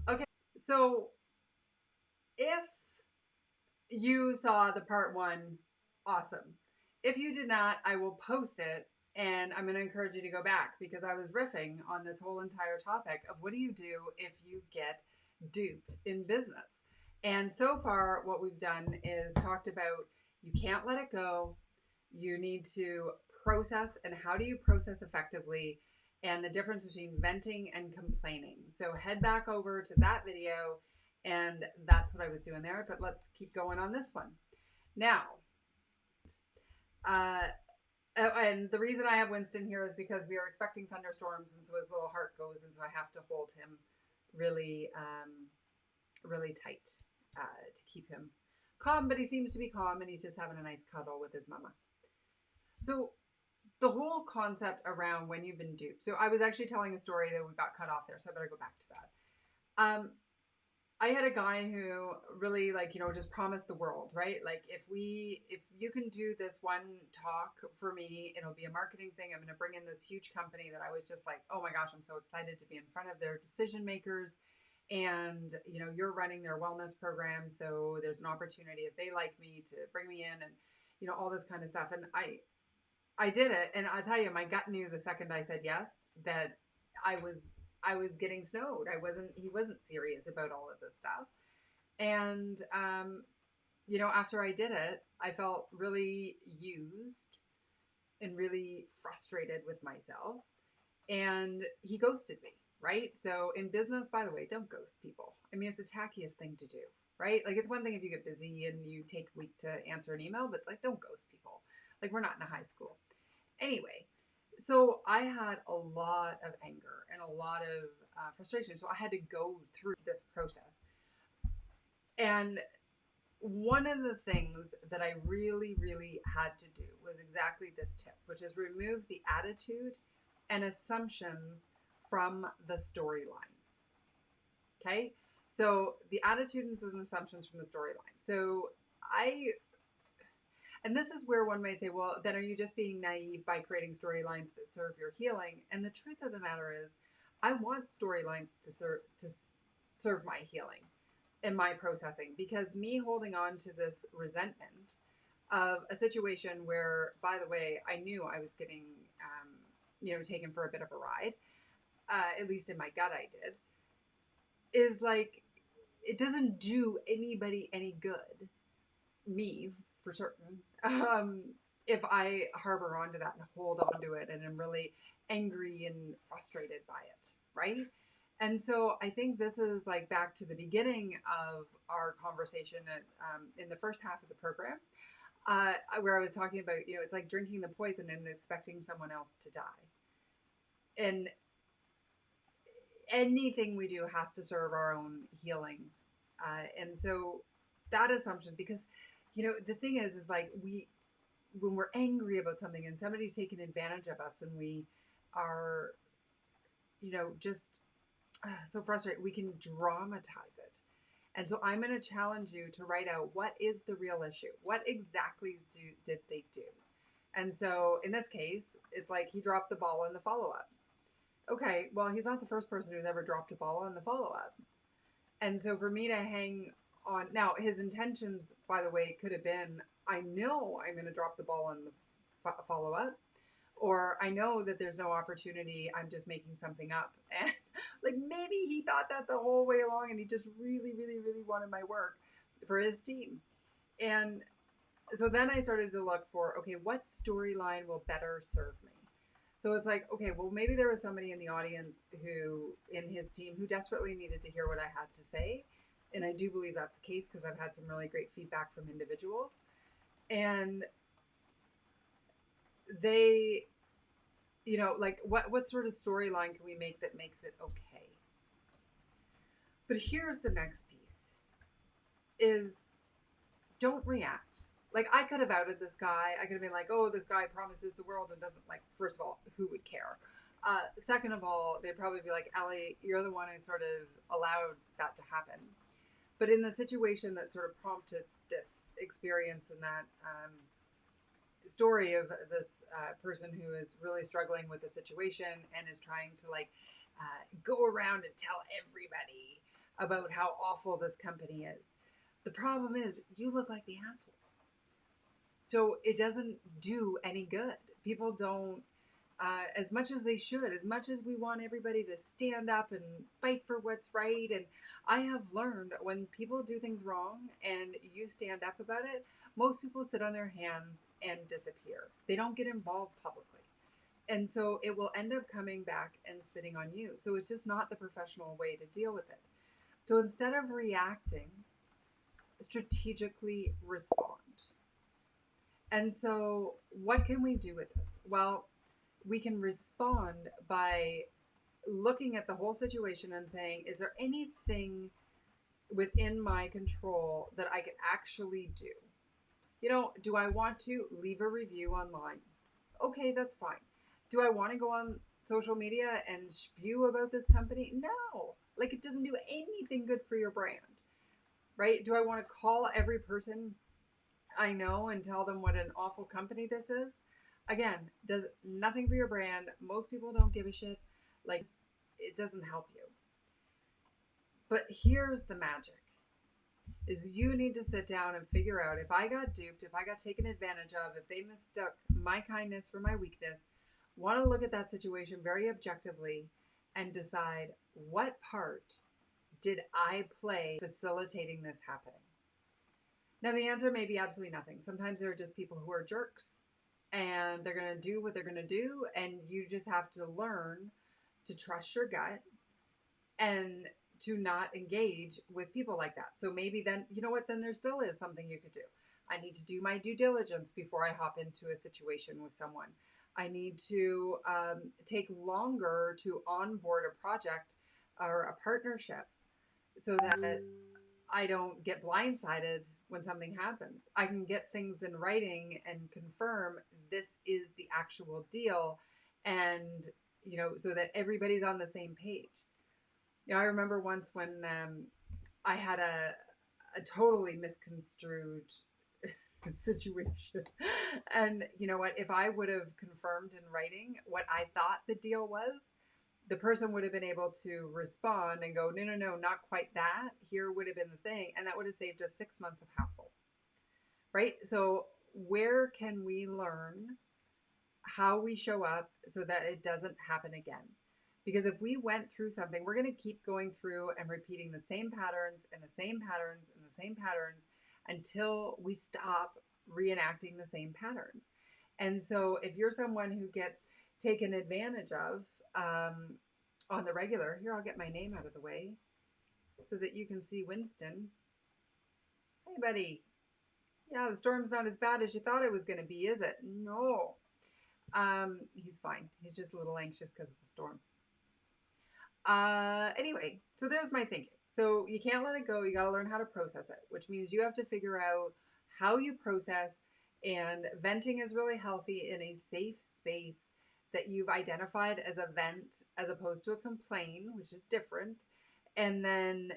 Okay, so if you saw the part one, awesome. If you did not, I will post it and I'm going to encourage you to go back because I was riffing on this whole entire topic of what do you do if you get duped in business. And so far, what we've done is talked about you can't let it go. You need to process, and how do you process effectively, and the difference between venting and complaining. So head back over to that video, and that's what I was doing there. But let's keep going on this one. Now, uh, and the reason I have Winston here is because we are expecting thunderstorms, and so his little heart goes, and so I have to hold him really, really tight to keep him calm. But he seems to be calm, and he's just having a nice cuddle with his mama. So the whole concept around when you've been duped. So I was actually telling a story that we got cut off there, so I better go back to that. I had a guy who really just promised the world, right? Like if you can do this one talk for me, it'll be a marketing thing. I'm going to bring in this huge company that I was just like, oh my gosh, I'm so excited to be in front of their decision makers. And you're running their wellness program, so there's an opportunity if they like me to bring me in, and all this kind of stuff. And I did it, and I'll tell you, my gut knew the second I said yes that I was I was getting snowed. I wasn't. He wasn't serious about all of this stuff. And after I did it, I felt really used and really frustrated with myself. And he ghosted me. Right. So in business, by the way, don't ghost people. I mean, it's the tackiest thing to do. Right. Like it's one thing if you get busy and you take a week to answer an email, but like don't ghost people. Like we're not in a high school. Anyway, so I had a lot of anger and a lot of frustration. So I had to go through this process. And one of the things that I really, really had to do was exactly this tip, which is remove the attitude and assumptions from the storyline. Okay. So the attitudes and assumptions from the storyline. So I And this is where one may say, well, then are you just being naive by creating storylines that serve your healing? And the truth of the matter is, I want storylines to serve my healing and my processing, because me holding on to this resentment of a situation where, by the way, I knew I was getting, taken for a bit of a ride, at least in my gut, I did, is like, it doesn't do anybody any good, me for certain, if I harbor onto that and hold on to it and am really angry and frustrated by it, right? And so I think this is like back to the beginning of our conversation in the first half of the program, where I was talking about, it's like drinking the poison and expecting someone else to die. And anything we do has to serve our own healing. And so that assumption, because the thing is like when we're angry about something and somebody's taking advantage of us and we are just so frustrated, we can dramatize it. And so I'm going to challenge you to write out, what is the real issue, what exactly did they do. And so in this case, it's like he dropped the ball in the follow-up. Okay, well, he's not the first person who's ever dropped a ball on the follow-up. And so for me to hang on, now his intentions, by the way, could have been, I know I'm going to drop the ball on the follow up, or I know that there's no opportunity, I'm just making something up. And like maybe he thought that the whole way along, and he just really, really, really wanted my work for his team. And so then I started to look for, okay, what storyline will better serve me? So it's like, okay, well, maybe there was somebody in the audience who, in his team, who desperately needed to hear what I had to say. And I do believe that's the case because I've had some really great feedback from individuals. And they, like what sort of storyline can we make that makes it okay? But here's the next piece is, don't react. Like I could have outed this guy. I could have been like, oh, this guy promises the world and doesn't, like, first of all, who would care? Second of all, they'd probably be like, Ellie, you're the one who sort of allowed that to happen. But in the situation that sort of prompted this experience and that story of this person who is really struggling with a situation and is trying to, like, go around and tell everybody about how awful this company is. The problem is you look like the asshole. So it doesn't do any good. People don't, as much as they should, as much as we want everybody to stand up and fight for what's right. And I have learned when people do things wrong and you stand up about it, most people sit on their hands and disappear. They don't get involved publicly. And so it will end up coming back and spitting on you. So it's just not the professional way to deal with it. So instead of reacting, strategically respond. And so what can we do with this? Well, we can respond by looking at the whole situation and saying, is there anything within my control that I can actually do? You know, do I want to leave a review online? Okay, that's fine. Do I want to go on social media and spew about this company? No. Like, it doesn't do anything good for your brand, right? Do I want to call every person I know and tell them what an awful company this is? Again, does nothing for your brand. Most people don't give a shit. Like, it doesn't help you. But here's the magic, is you need to sit down and figure out, if I got duped, if I got taken advantage of, if they mistook my kindness for my weakness, want to look at that situation very objectively and decide, what part did I play facilitating this happening? Now, the answer may be absolutely nothing. Sometimes there are just people who are jerks and they're going to do what they're going to do. And you just have to learn to trust your gut and to not engage with people like that. So maybe then, you know what, then there still is something you could do. I need to do my due diligence before I hop into a situation with someone. I need to take longer to onboard a project or a partnership so that I don't get blindsided when something happens. I can get things in writing and confirm this is the actual deal, and, you know, so that everybody's on the same page. You know, I remember once when I had a totally misconstrued situation. And you know what? If I would have confirmed in writing what I thought the deal was, the person would have been able to respond and go, no, no, no, not quite that. Here would have been the thing. And that would have saved us 6 months of hassle. Right? So where can we learn how we show up so that it doesn't happen again? Because if we went through something, we're going to keep going through and repeating the same patterns and the same patterns and the same patterns until we stop reenacting the same patterns. And so if you're someone who gets taken advantage of on the regular, here, I'll get my name out of the way so that you can see Winston. Hey, buddy. Yeah, the storm's not as bad as you thought it was going to be, is it? No. He's fine. He's just a little anxious because of the storm. Anyway, so there's my thinking. So you can't let it go. You got to learn how to process it, which means you have to figure out how you process, and venting is really healthy in a safe space that you've identified as a vent as opposed to a complaint, which is different. And then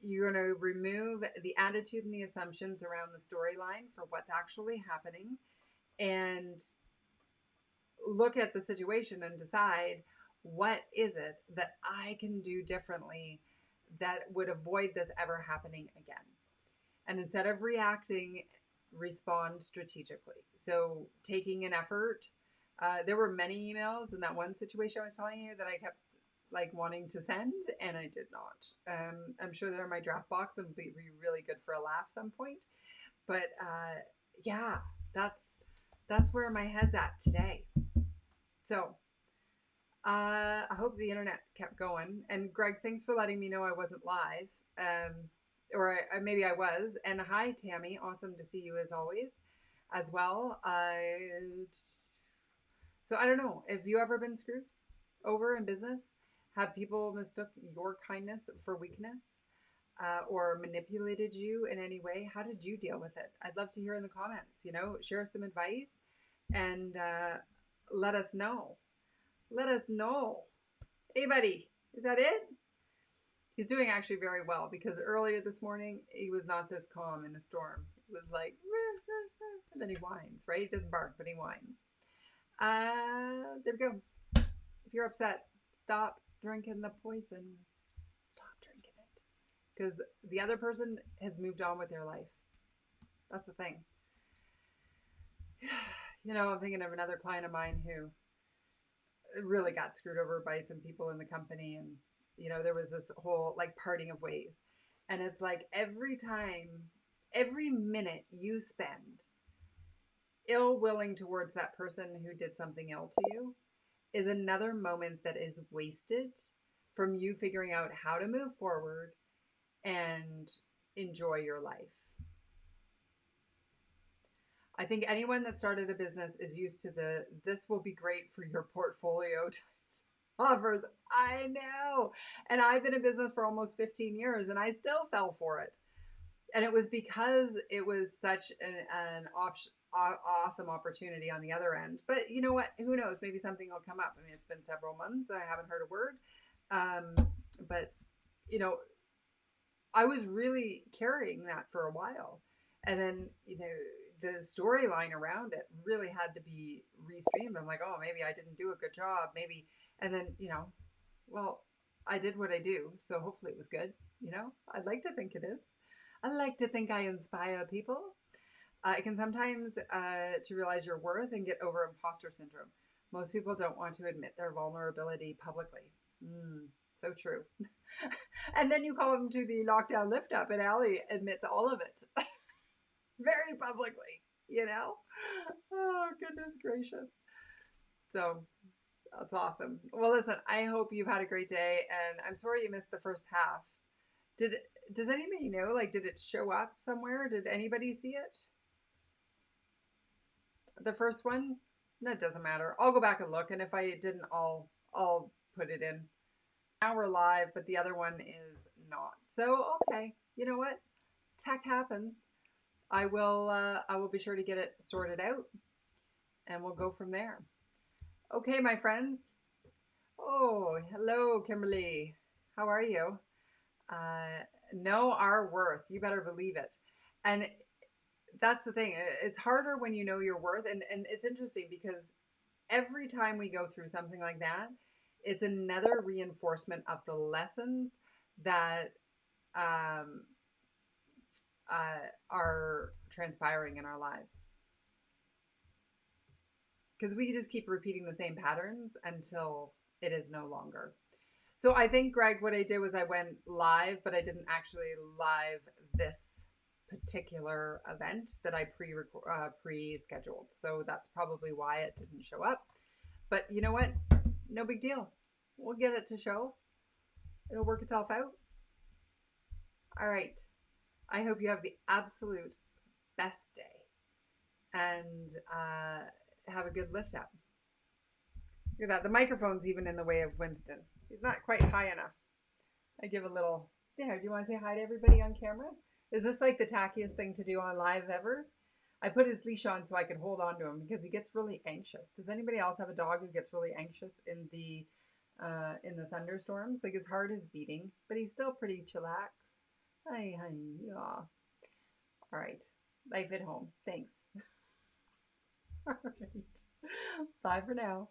you're going to remove the attitude and the assumptions around the storyline for what's actually happening and look at the situation and decide, what is it that I can do differently that would avoid this ever happening again? And instead of reacting, respond strategically. So taking an effort. There were many emails in that one situation I was telling you that I kept like wanting to send, and I did not. I'm sure they're in my draft box and would be really good for a laugh some point. But yeah, that's where my head's at today. So I hope the internet kept going. And Greg, thanks for letting me know I wasn't live. Or maybe I was. And hi, Tammy. Awesome to see you as always as well. So I don't know. Have you ever been screwed over in business? Have people mistook your kindness for weakness or manipulated you in any way? How did you deal with it? I'd love to hear in the comments. You know, share some advice and let us know. Let us know. Hey, buddy, is that it? He's doing actually very well, because earlier this morning, he was not this calm in a storm. It was like, and then he whines, right? He doesn't bark, but he whines. There we go. If you're upset, stop drinking the poison. Stop drinking it. because the other person has moved on with their life. That's the thing. You know, I'm thinking of another client of mine who really got screwed over by some people in the company. And, you know, there was this whole like parting of ways. And it's like every time, every minute you spend ill willing towards that person who did something ill to you is another moment that is wasted from you figuring out how to move forward and enjoy your life. I think anyone that started a business is used to this will be great for your portfolio offers. I know. And I've been in business for almost 15 years and I still fell for it. And it was because it was such an awesome opportunity on the other end. But you know what? Who knows? Maybe something will come up. I mean, it's been several months. I haven't heard a word. But, you know, I was really carrying that for a while. And then, you know, the storyline around it really had to be restreamed. I'm like, oh, maybe I didn't do a good job. Maybe. And then, you know, well, I did what I do. So hopefully it was good. You know, I'd like to think it is. I like to think I inspire people. It can sometimes to realize your worth and get over imposter syndrome. Most people don't want to admit their vulnerability publicly. So true. And then you call them to the lockdown lift up and Allie admits all of it. Very publicly, you know? Oh, goodness gracious. So that's awesome. Well, listen, I hope you've had a great day and I'm sorry you missed the first half. Does anybody know, like, did it show up somewhere? Did anybody see it? The first one? No, it doesn't matter. I'll go back and look. And if I didn't, I'll put it in. Now we're live, but the other one is not. So, okay. You know what? Tech happens. I will be sure to get it sorted out and we'll go from there. Okay, my friends. Oh, hello, Kimberly. How are you? Know our worth. You better believe it. And that's the thing. It's harder when you know your worth. And it's interesting because every time we go through something like that, it's another reinforcement of the lessons that are transpiring in our lives. Because we just keep repeating the same patterns until it is no longer. So I think, Greg, what I did was I went live, but I didn't actually live this particular event that I pre-scheduled. So that's probably why it didn't show up. But you know what? No big deal. We'll get it to show. It'll work itself out. All right. I hope you have the absolute best day and have a good lift up. Look at that. The microphone's even in the way of Winston. He's not quite high enough. I give a little, there, do you want to say hi to everybody on camera? Is this like the tackiest thing to do on live ever? I put his leash on so I could hold on to him because he gets really anxious. Does anybody else have a dog who gets really anxious in the thunderstorms? Like his heart is beating, but he's still pretty chillax. Hi, honey. Yeah. All right. Life at home. Thanks. All right. Bye for now.